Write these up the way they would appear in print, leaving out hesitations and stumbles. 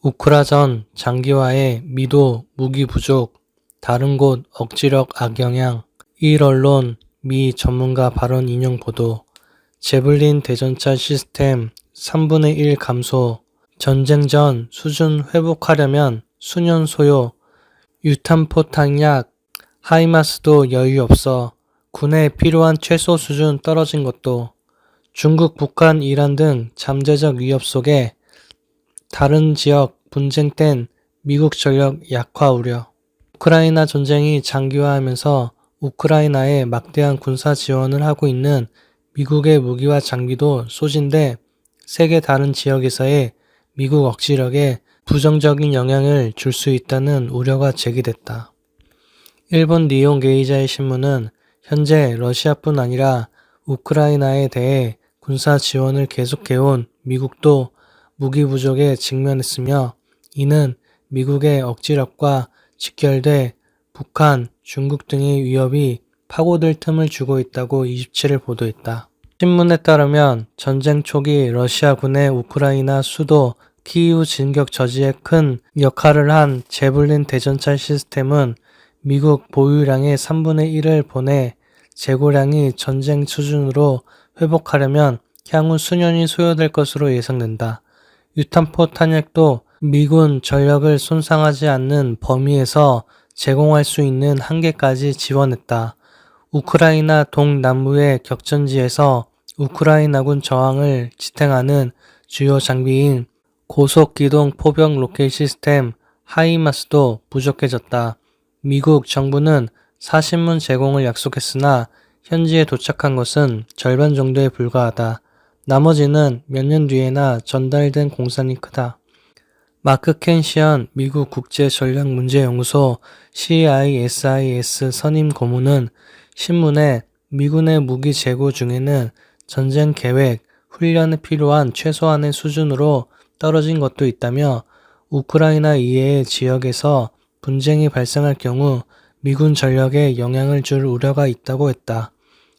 우크라전 장기화의 미도 무기 부족, 다른 곳 억지력 악영향, 일 언론 미 전문가 발언 인용 보도, 제블린 대전차 시스템 3분의 1 감소, 전쟁 전 수준 회복하려면 수년 소요, 유탄포탄 약, 하이마스도 여유 없어, 군에 필요한 최소 수준 떨어진 것도, 중국, 북한, 이란 등 잠재적 위협 속에 다른 지역 분쟁 땐 미국 전력 약화 우려. 우크라이나 전쟁이 장기화하면서 우크라이나에 막대한 군사 지원을 하고 있는 미국의 무기와 장비도 소진돼 세계 다른 지역에서의 미국 억지력에 부정적인 영향을 줄 수 있다는 우려가 제기됐다. 일본 니혼 게이자의 신문은 현재 러시아뿐 아니라 우크라이나에 대해 군사 지원을 계속해온 미국도 무기 부족에 직면했으며 이는 미국의 억지력과 직결돼 북한, 중국 등의 위협이 파고들 틈을 주고 있다고 27일 보도했다. 신문에 따르면 전쟁 초기 러시아군의 우크라이나 수도 키이우 진격 저지에 큰 역할을 한 제블린 대전차 시스템은 미국 보유량의 3분의 1을 보내 재고량이 전쟁 수준으로 회복하려면 향후 수년이 소요될 것으로 예상된다. 유탄포 탄약도 미군 전력을 손상하지 않는 범위에서 제공할 수 있는 한계까지 지원했다. 우크라이나 동남부의 격전지에서 우크라이나군 저항을 지탱하는 주요 장비인 고속기동 포병 로켓 시스템 하이마스도 부족해졌다. 미국 정부는 40문 제공을 약속했으나 현지에 도착한 것은 절반 정도에 불과하다. 나머지는 몇 년 뒤에나 전달된 공산이 크다. 마크 켄시언 미국 국제전략문제연구소 CISIS 선임 고문은 신문에 미군의 무기 재고 중에는 전쟁 계획, 훈련에 필요한 최소한의 수준으로 떨어진 것도 있다며 우크라이나 이외의 지역에서 분쟁이 발생할 경우 미군 전력에 영향을 줄 우려가 있다고 했다.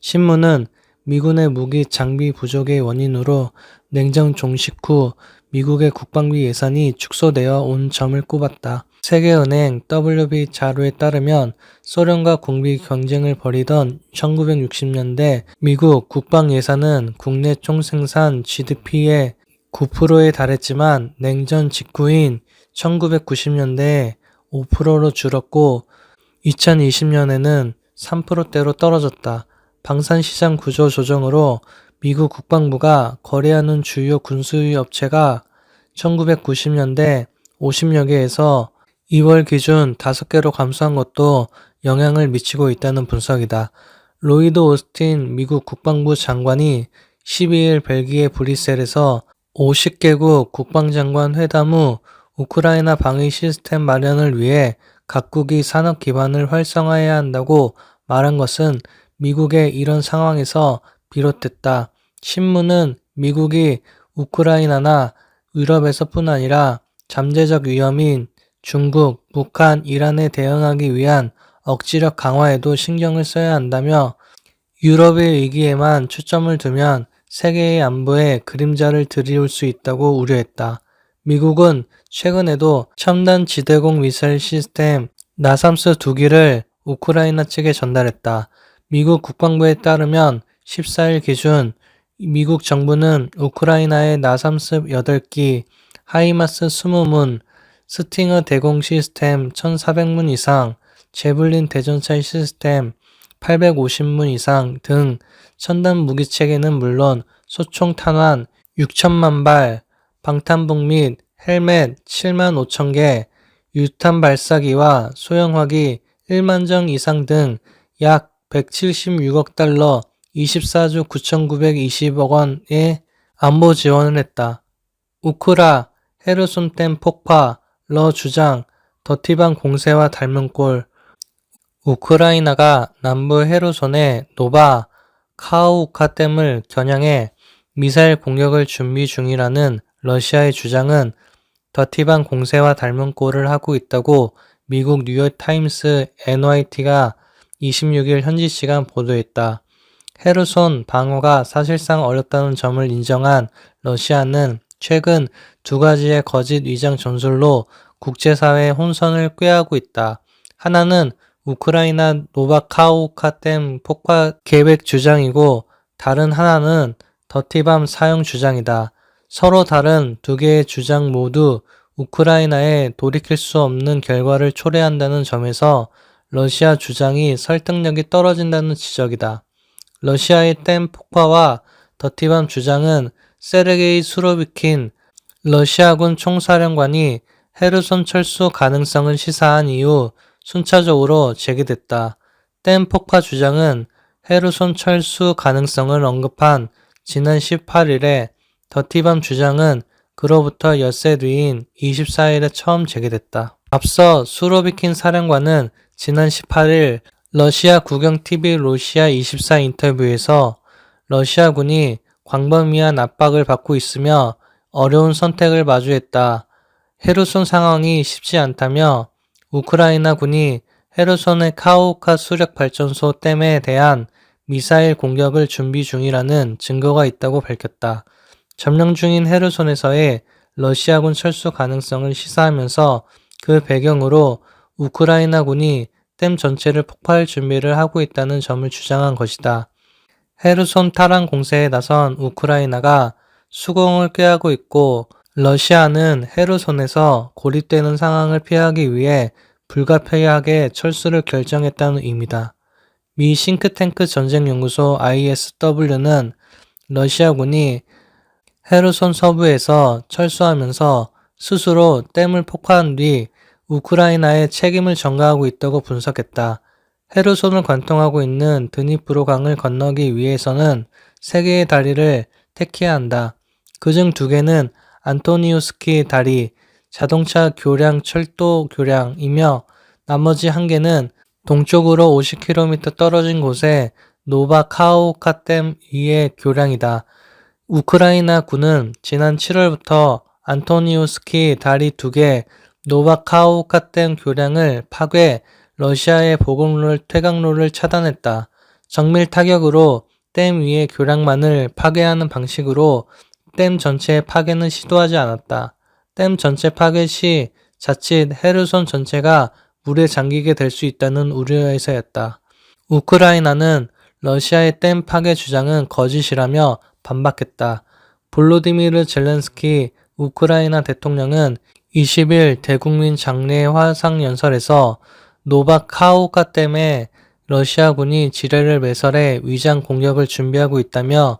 신문은 미군의 무기 장비 부족의 원인으로 냉전 종식 후 미국의 국방비 예산이 축소되어 온 점을 꼽았다. 세계은행 WB 자료에 따르면 소련과 국비 경쟁을 벌이던 1960년대 미국 국방 예산은 국내 총생산 GDP의 9%에 달했지만 냉전 직후인 1990년대에 5%로 줄었고 2020년에는 3%대로 떨어졌다. 방산시장 구조 조정으로 미국 국방부가 거래하는 주요 군수유 업체가 1990년대 50여 개에서 2월 기준 5개로 감소한 것도 영향을 미치고 있다는 분석이다. 로이드 오스틴 미국 국방부 장관이 12일 벨기에 브뤼셀에서 50개국 국방장관 회담 후 우크라이나 방위 시스템 마련을 위해 각국이 산업 기반을 활성화해야 한다고 말한 것은 미국의 이런 상황에서 비롯됐다. 신문은 미국이 우크라이나나 유럽에서뿐 아니라 잠재적 위험인 중국, 북한, 이란에 대응하기 위한 억지력 강화에도 신경을 써야 한다며 유럽의 위기에만 초점을 두면 세계의 안보에 그림자를 들이울 수 있다고 우려했다. 미국은 최근에도 첨단 지대공 미사일 시스템 나삼스 2기를 우크라이나 측에 전달했다. 미국 국방부에 따르면 14일 기준 미국 정부는 우크라이나에 나삼스 8기, 하이마스 20문, 스팅어 대공 시스템 1,400문 이상, 제블린 대전차 시스템 850문 이상 등 첨단 무기체계는 물론 소총 탄환 6천만 발, 방탄복 및 헬멧 7만 5천 개, 유탄 발사기와 소형화기 1만 정 이상 등 약 176억 달러 24조 9,920억 원의 안보 지원을 했다. 우크라, 헤르손댐 폭파, 러 주장, 더티방 공세와 닮은 꼴. 우크라이나가 남부 헤르손의 노바, 카우카댐을 겨냥해 미사일 공격을 준비 중이라는 러시아의 주장은 더티방 공세와 닮은 꼴을 하고 있다고 미국 뉴욕타임스 NYT가 26일 현지 시간 보도했다. 헤르손 방어가 사실상 어렵다는 점을 인정한 러시아는 최근 두 가지의 거짓 위장 전술로 국제사회의 혼선을 꾀하고 있다. 하나는 우크라이나 노바카우카 댐 폭파 계획 주장이고 다른 하나는 더티밤 사용 주장이다. 서로 다른 두 개의 주장 모두 우크라이나에 돌이킬 수 없는 결과를 초래한다는 점에서 러시아 주장이 설득력이 떨어진다는 지적이다. 러시아의 댐 폭파와 더티밤 주장은 세르게이 수로비킨 러시아군 총사령관이 헤르손 철수 가능성을 시사한 이후 순차적으로 제기됐다. 댐 폭파 주장은 헤르손 철수 가능성을 언급한 지난 18일에 더티밤 주장은 그로부터 엿새 뒤인 24일에 처음 제기됐다. 앞서 수로비킨 사령관은 지난 18일 러시아 국영 TV 러시아 24 인터뷰에서 러시아군이 광범위한 압박을 받고 있으며 어려운 선택을 마주했다. 헤르손 상황이 쉽지 않다며 우크라이나 군이 헤르손의 카호우카 수력발전소 댐에 대한 미사일 공격을 준비 중이라는 증거가 있다고 밝혔다. 점령 중인 헤르손에서의 러시아군 철수 가능성을 시사하면서 그 배경으로 우크라이나 군이 댐 전체를 폭파할 준비를 하고 있다는 점을 주장한 것이다. 헤르손 탈환 공세에 나선 우크라이나가 수공을 꾀하고 있고 러시아는 헤르손에서 고립되는 상황을 피하기 위해 불가피하게 철수를 결정했다는 의미다. 미 싱크탱크 전쟁연구소 ISW는 러시아군이 헤르손 서부에서 철수하면서 스스로 댐을 폭파한 뒤 우크라이나의 책임을 전가하고 있다고 분석했다. 헤르손을 관통하고 있는 드니프로강을 건너기 위해서는 세 개의 다리를 택해야 한다. 그중 두 개는 안토니우스키 다리, 자동차 교량 철도 교량이며 나머지 한 개는 동쪽으로 50km 떨어진 곳에 노바카호우카 댐 위의 교량이다. 우크라이나 군은 지난 7월부터 안토니우스키 다리 2개, 노바카호우카 댐 교량을 파괴, 러시아의 보급로를 퇴강로를 차단했다. 정밀 타격으로 댐 위의 교량만을 파괴하는 방식으로 댐 전체의 파괴는 시도하지 않았다. 댐 전체 파괴 시 자칫 헤르손 전체가 물에 잠기게 될 수 있다는 우려에서였다. 우크라이나는 러시아의 댐 파괴 주장은 거짓이라며 반박했다. 볼로디미르 젤렌스키 우크라이나 대통령은 20일 대국민 장례 화상연설에서 노바카호우카 댐에 러시아군이 지뢰를 매설해 위장 공격을 준비하고 있다며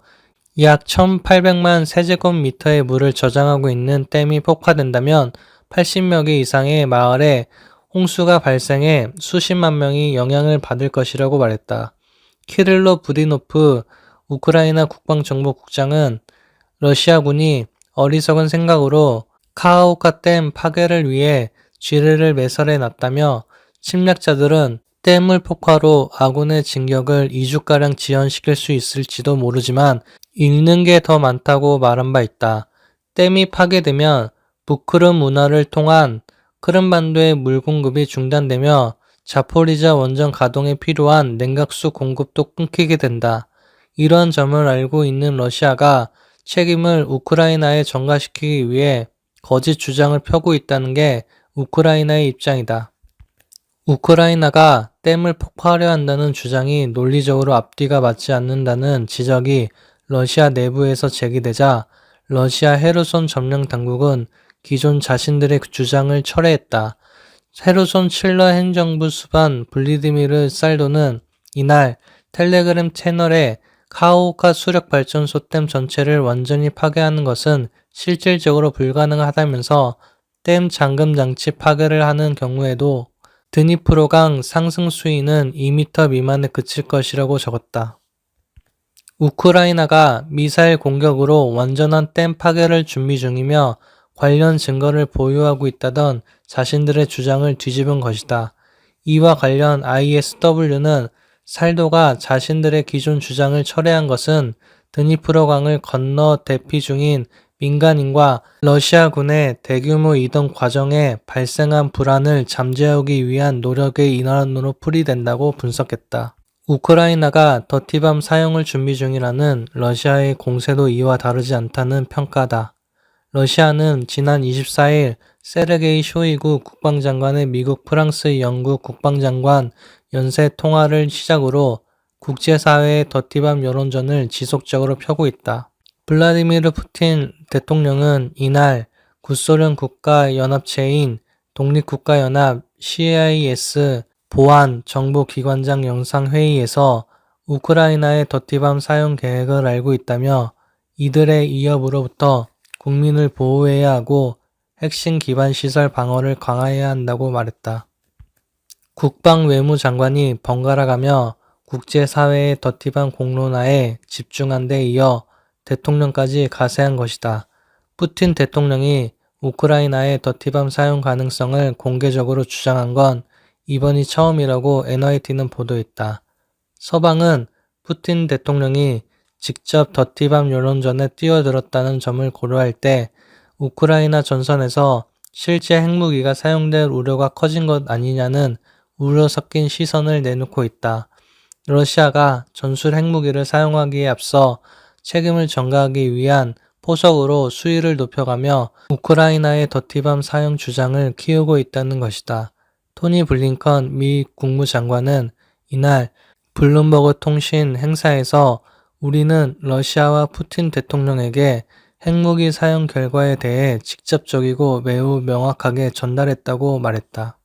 약 1,800만 세제곱미터의 물을 저장하고 있는 댐이 폭파된다면 80여 개 이상의 마을에 홍수가 발생해 수십만 명이 영향을 받을 것이라고 말했다. 키릴로 부디노프 우크라이나 국방정보국장은 러시아군이 어리석은 생각으로 카호우카 댐 파괴를 위해 지뢰를 매설해 놨다며 침략자들은 댐을 폭파로 아군의 진격을 2주가량 지연시킬 수 있을지도 모르지만 잃는 게 더 많다고 말한 바 있다. 댐이 파괴되면 부크름 운하를 통한 크림반도의 물 공급이 중단되며 자포리자 원전 가동에 필요한 냉각수 공급도 끊기게 된다. 이러한 점을 알고 있는 러시아가 책임을 우크라이나에 전가시키기 위해 거짓 주장을 펴고 있다는 게 우크라이나의 입장이다. 우크라이나가 댐을 폭파하려 한다는 주장이 논리적으로 앞뒤가 맞지 않는다는 지적이 러시아 내부에서 제기되자 러시아 헤르손 점령 당국은 기존 자신들의 주장을 철회했다. 헤르손 칠러 행정부 수반 블리디미르 살도는 이날 텔레그램 채널에 카호우카 수력발전소 댐 전체를 완전히 파괴하는 것은 실질적으로 불가능하다면서 댐 잠금 장치 파괴를 하는 경우에도 드니프로강 상승 수위는 2m 미만에 그칠 것이라고 적었다. 우크라이나가 미사일 공격으로 완전한 댐 파괴를 준비 중이며 관련 증거를 보유하고 있다던 자신들의 주장을 뒤집은 것이다. 이와 관련 ISW는 살도가 자신들의 기존 주장을 철회한 것은 드니프로강을 건너 대피 중인 민간인과 러시아군의 대규모 이동 과정에 발생한 불안을 잠재우기 위한 노력의 일환으로 풀이된다고 분석했다. 우크라이나가 더티밤 사용을 준비 중이라는 러시아의 공세도 이와 다르지 않다는 평가다. 러시아는 지난 24일 세르게이 쇼이구 국방장관의 미국, 프랑스, 영국 국방장관 연쇄 통화를 시작으로 국제사회의 더티밤 여론전을 지속적으로 펴고 있다. 블라디미르 푸틴 대통령은 이날 구소련 국가연합체인 독립국가연합 CIS 보안 정보기관장 영상회의에서 우크라이나의 더티밤 사용 계획을 알고 있다며 이들의 위협으로부터 국민을 보호해야 하고 핵심 기반 시설 방어를 강화해야 한다고 말했다. 국방외무장관이 번갈아가며 국제사회의 더티밤 공론화에 집중한 데 이어 대통령까지 가세한 것이다. 푸틴 대통령이 우크라이나의 더티밤 사용 가능성을 공개적으로 주장한 건 이번이 처음이라고 NYT는 보도했다. 서방은 푸틴 대통령이 직접 더티밤 여론전에 뛰어들었다는 점을 고려할 때 우크라이나 전선에서 실제 핵무기가 사용될 우려가 커진 것 아니냐는 우려 섞인 시선을 내놓고 있다. 러시아가 전술 핵무기를 사용하기에 앞서 책임을 전가하기 위한 포석으로 수위를 높여가며 우크라이나의 더티밤 사용 주장을 키우고 있다는 것이다. 토니 블링컨 미 국무장관은 이날 블룸버그 통신 행사에서 우리는 러시아와 푸틴 대통령에게 핵무기 사용 결과에 대해 직접적이고 매우 명확하게 전달했다고 말했다.